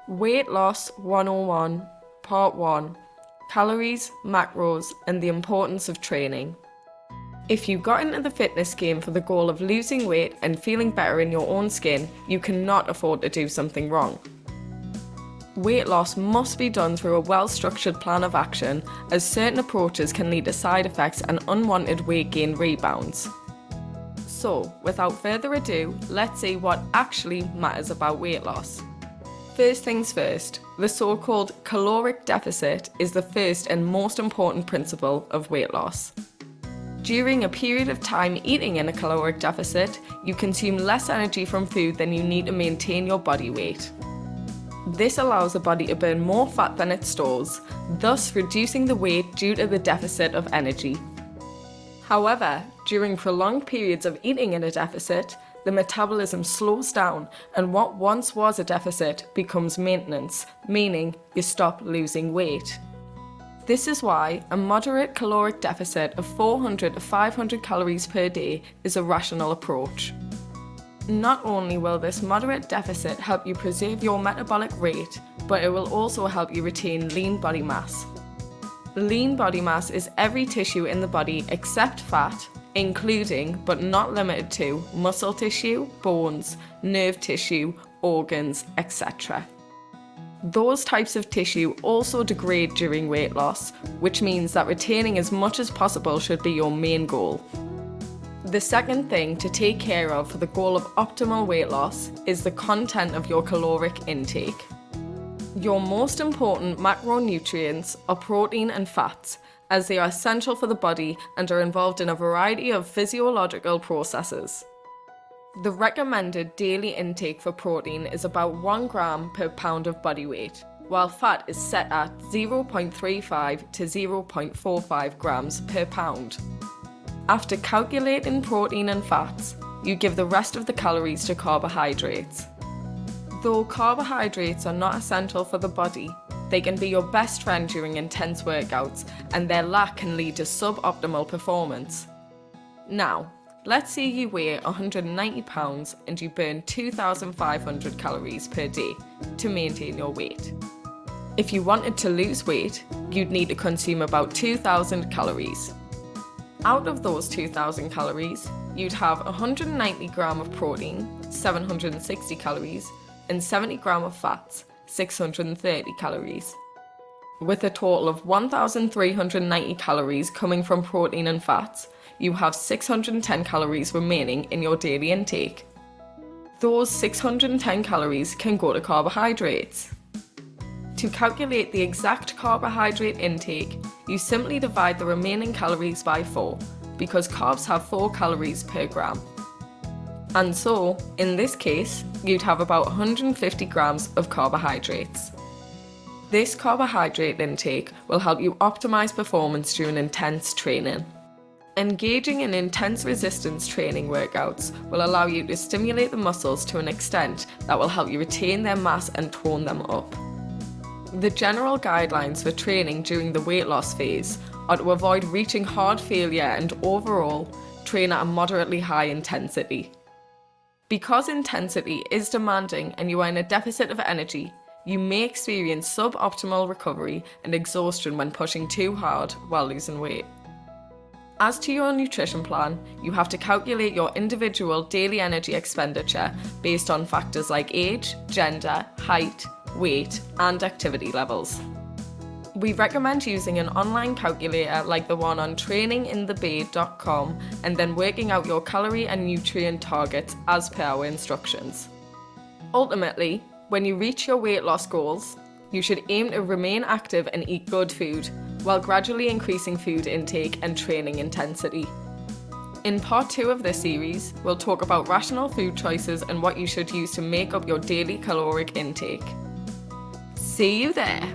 Weight Loss 101, Part 1: Calories, Macros, and the Importance of Training. If you got into the fitness game for the goal of losing weight and feeling better in your own skin, you cannot afford to do something wrong. Weight loss must be done through a well-structured plan of action, as certain approaches can lead to side effects and unwanted weight gain rebounds. So, without further ado, let's see what actually matters about weight loss. First things first, the so-called caloric deficit is the first and most important principle of weight loss. During a period of time eating in a caloric deficit, you consume less energy from food than you need to maintain your body weight. This allows the body to burn more fat than it stores, thus reducing the weight due to the deficit of energy. However, during prolonged periods of eating in a deficit, the metabolism slows down and what once was a deficit becomes maintenance, meaning you stop losing weight. This is why a moderate caloric deficit of 400 to 500 calories per day is a rational approach. Not only will this moderate deficit help you preserve your metabolic rate, but it will also help you retain lean body mass. Lean body mass is every tissue in the body except fat, including but not limited to muscle tissue, bones, nerve tissue, organs, etc. Those types of tissue also degrade during weight loss, which means that retaining as much as possible should be your main goal. The second thing to take care of for the goal of optimal weight loss is the content of your caloric intake. Your most important macronutrients are protein and fats, as they are essential for the body and are involved in a variety of physiological processes. The recommended daily intake for protein is about 1 gram per pound of body weight, while fat is set at 0.35 to 0.45 grams per pound. After calculating protein and fats, you give the rest of the calories to carbohydrates. Though carbohydrates are not essential for the body, they can be your best friend during intense workouts, and their lack can lead to suboptimal performance. Now, let's say you weigh 190 pounds and you burn 2,500 calories per day to maintain your weight. If you wanted to lose weight, you'd need to consume about 2,000 calories. Out of those 2,000 calories, you'd have 190 gram of protein, 760 calories, and 70 gram of fats, 630 calories. With a total of 1,390 calories coming from protein and fats, you have 610 calories remaining in your daily intake. Those 610 calories can go to carbohydrates. To calculate the exact carbohydrate intake, you simply divide the remaining calories by 4, because carbs have 4 calories per gram. And so, in this case, you'd have about 150 grams of carbohydrates. This carbohydrate intake will help you optimize performance during intense training. Engaging in intense resistance training workouts will allow you to stimulate the muscles to an extent that will help you retain their mass and tone them up. The general guidelines for training during the weight loss phase are to avoid reaching hard failure and overall train at a moderately high intensity. Because intensity is demanding and you are in a deficit of energy, you may experience suboptimal recovery and exhaustion when pushing too hard while losing weight. As to your nutrition plan, you have to calculate your individual daily energy expenditure based on factors like age, gender, height, weight, and activity levels. We recommend using an online calculator like the one on traininginthebay.com and then working out your calorie and nutrient targets as per our instructions. Ultimately, when you reach your weight loss goals, you should aim to remain active and eat good food, while gradually increasing food intake and training intensity. In part 2 of this series, we'll talk about rational food choices and what you should use to make up your daily caloric intake. See you there!